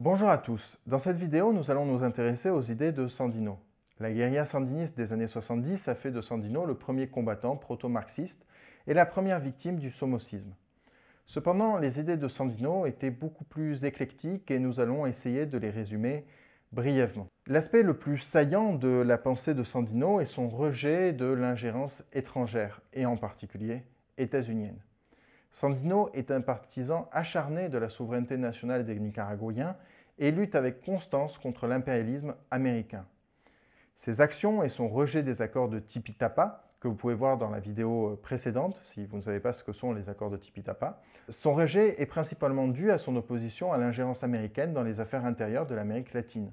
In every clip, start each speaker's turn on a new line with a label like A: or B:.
A: Bonjour à tous. Dans cette vidéo, nous allons nous intéresser aux idées de Sandino. La guérilla sandiniste des années 70 a fait de Sandino le premier combattant proto-marxiste et la première victime du somocisme. Cependant, les idées de Sandino étaient beaucoup plus éclectiques et nous allons essayer de les résumer brièvement. L'aspect le plus saillant de la pensée de Sandino est son rejet de l'ingérence étrangère, et en particulier états-unienne. Sandino est un partisan acharné de la souveraineté nationale des Nicaraguayens et lutte avec constance contre l'impérialisme américain. Ses actions et son rejet des accords de Tipitapa, que vous pouvez voir dans la vidéo précédente, si vous ne savez pas ce que sont les accords de Tipitapa, son rejet est principalement dû à son opposition à l'ingérence américaine dans les affaires intérieures de l'Amérique latine.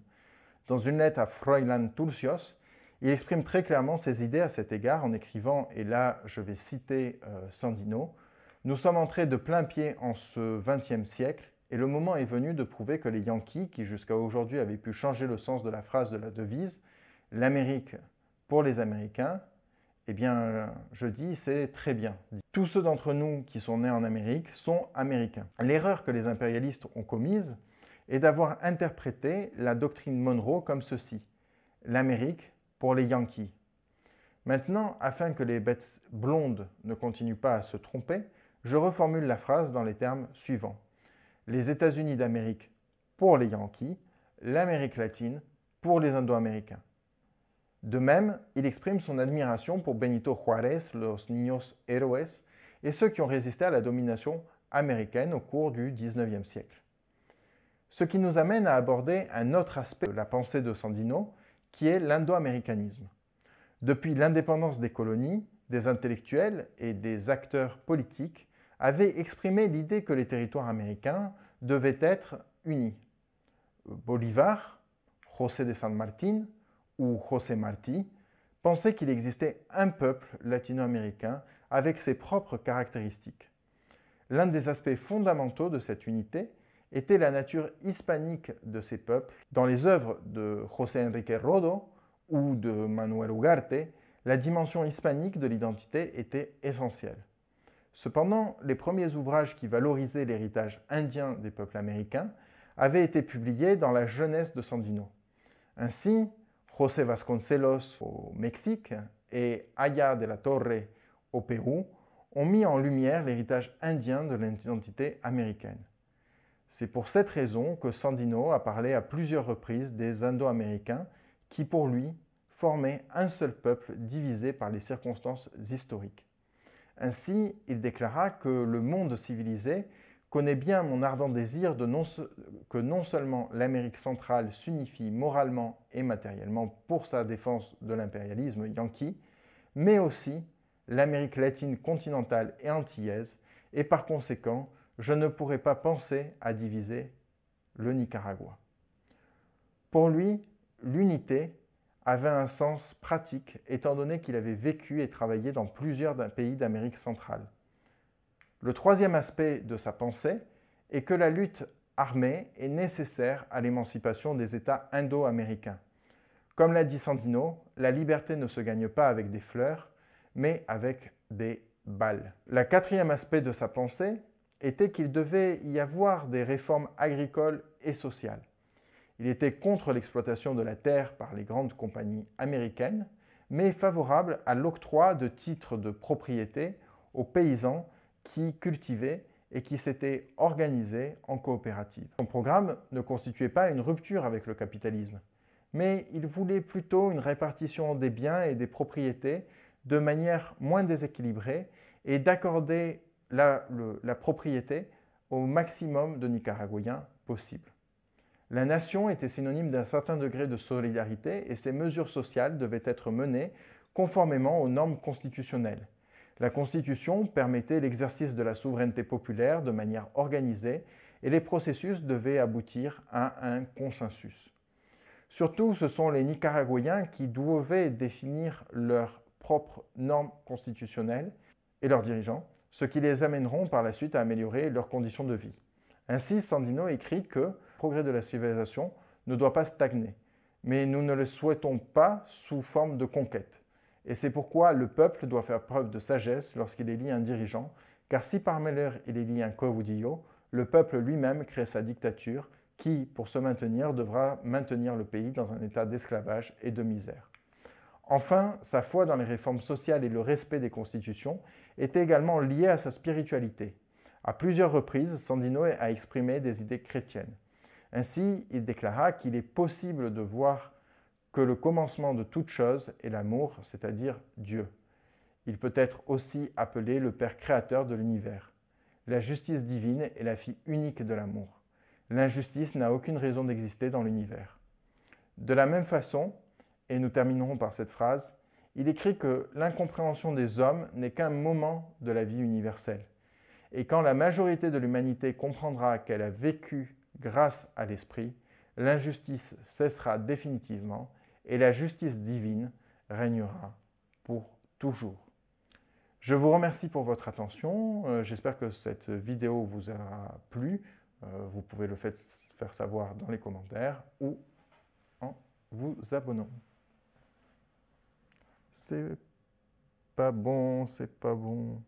A: Dans une lettre à Froilán Turcios, il exprime très clairement ses idées à cet égard en écrivant, et là je vais citer Sandino, « Nous sommes entrés de plein pied en ce XXe siècle et le moment est venu de prouver que les Yankees, qui jusqu'à aujourd'hui avaient pu changer le sens de la phrase de la devise « L'Amérique pour les Américains », eh bien, je dis, c'est très bien. Tous ceux d'entre nous qui sont nés en Amérique sont américains. L'erreur que les impérialistes ont commise est d'avoir interprété la doctrine Monroe comme ceci « L'Amérique pour les Yankees ». Maintenant, afin que les bêtes blondes ne continuent pas à se tromper, je reformule la phrase dans les termes suivants. Les États-Unis d'Amérique pour les Yankees, l'Amérique latine pour les Indo-Américains. De même, il exprime son admiration pour Benito Juárez, los Niños Héroes, et ceux qui ont résisté à la domination américaine au cours du XIXe siècle. Ce qui nous amène à aborder un autre aspect de la pensée de Sandino, qui est l'indo-américanisme. Depuis l'indépendance des colonies, des intellectuels et des acteurs politiques avaient exprimé l'idée que les territoires américains devaient être unis. Bolivar, José de San Martín ou José Martí pensaient qu'il existait un peuple latino-américain avec ses propres caractéristiques. L'un des aspects fondamentaux de cette unité était la nature hispanique de ces peuples. Dans les œuvres de José Enrique Rodo ou de Manuel Ugarte, la dimension hispanique de l'identité était essentielle. Cependant, les premiers ouvrages qui valorisaient l'héritage indien des peuples américains avaient été publiés dans la jeunesse de Sandino. Ainsi, José Vasconcelos au Mexique et Aya de la Torre au Pérou ont mis en lumière l'héritage indien de l'identité américaine. C'est pour cette raison que Sandino a parlé à plusieurs reprises des Indo-Américains qui, pour lui, formaient un seul peuple divisé par les circonstances historiques. Ainsi, il déclara que le monde civilisé connaît bien mon ardent désir que non seulement l'Amérique centrale s'unifie moralement et matériellement pour sa défense de l'impérialisme yankee, mais aussi l'Amérique latine continentale et antillaise, et par conséquent, je ne pourrais pas penser à diviser le Nicaragua. Pour lui, l'unité avait un sens pratique étant donné qu'il avait vécu et travaillé dans plusieurs pays d'Amérique centrale. Le troisième aspect de sa pensée est que la lutte armée est nécessaire à l'émancipation des États indo-américains. Comme l'a dit Sandino, la liberté ne se gagne pas avec des fleurs, mais avec des balles. Le quatrième aspect de sa pensée était qu'il devait y avoir des réformes agricoles et sociales. Il était contre l'exploitation de la terre par les grandes compagnies américaines, mais favorable à l'octroi de titres de propriété aux paysans qui cultivaient et qui s'étaient organisés en coopérative. Son programme ne constituait pas une rupture avec le capitalisme, mais il voulait plutôt une répartition des biens et des propriétés de manière moins déséquilibrée et d'accorder la propriété au maximum de Nicaraguayens possible. La nation était synonyme d'un certain degré de solidarité et ces mesures sociales devaient être menées conformément aux normes constitutionnelles. La Constitution permettait l'exercice de la souveraineté populaire de manière organisée et les processus devaient aboutir à un consensus. Surtout, ce sont les Nicaraguayens qui devaient définir leurs propres normes constitutionnelles et leurs dirigeants, ce qui les amèneront par la suite à améliorer leurs conditions de vie. Ainsi, Sandino écrit que le progrès de la civilisation ne doit pas stagner, mais nous ne le souhaitons pas sous forme de conquête. Et c'est pourquoi le peuple doit faire preuve de sagesse lorsqu'il élit un dirigeant, car si par malheur il élit un caudillo, le peuple lui-même crée sa dictature, qui, pour se maintenir, devra maintenir le pays dans un état d'esclavage et de misère. Enfin, sa foi dans les réformes sociales et le respect des constitutions était également liée à sa spiritualité. À plusieurs reprises, Sandino a exprimé des idées chrétiennes. Ainsi, il déclara qu'il est possible de voir que le commencement de toute chose est l'amour, c'est-à-dire Dieu. Il peut être aussi appelé le Père créateur de l'univers. La justice divine est la fille unique de l'amour. L'injustice n'a aucune raison d'exister dans l'univers. De la même façon, et nous terminerons par cette phrase, il écrit que l'incompréhension des hommes n'est qu'un moment de la vie universelle. Et quand la majorité de l'humanité comprendra qu'elle a vécu grâce à l'Esprit, l'injustice cessera définitivement et la justice divine régnera pour toujours. Je vous remercie pour votre attention. J'espère que cette vidéo vous a plu. Vous pouvez le faire savoir dans les commentaires ou en vous abonnant. C'est pas bon, c'est pas bon.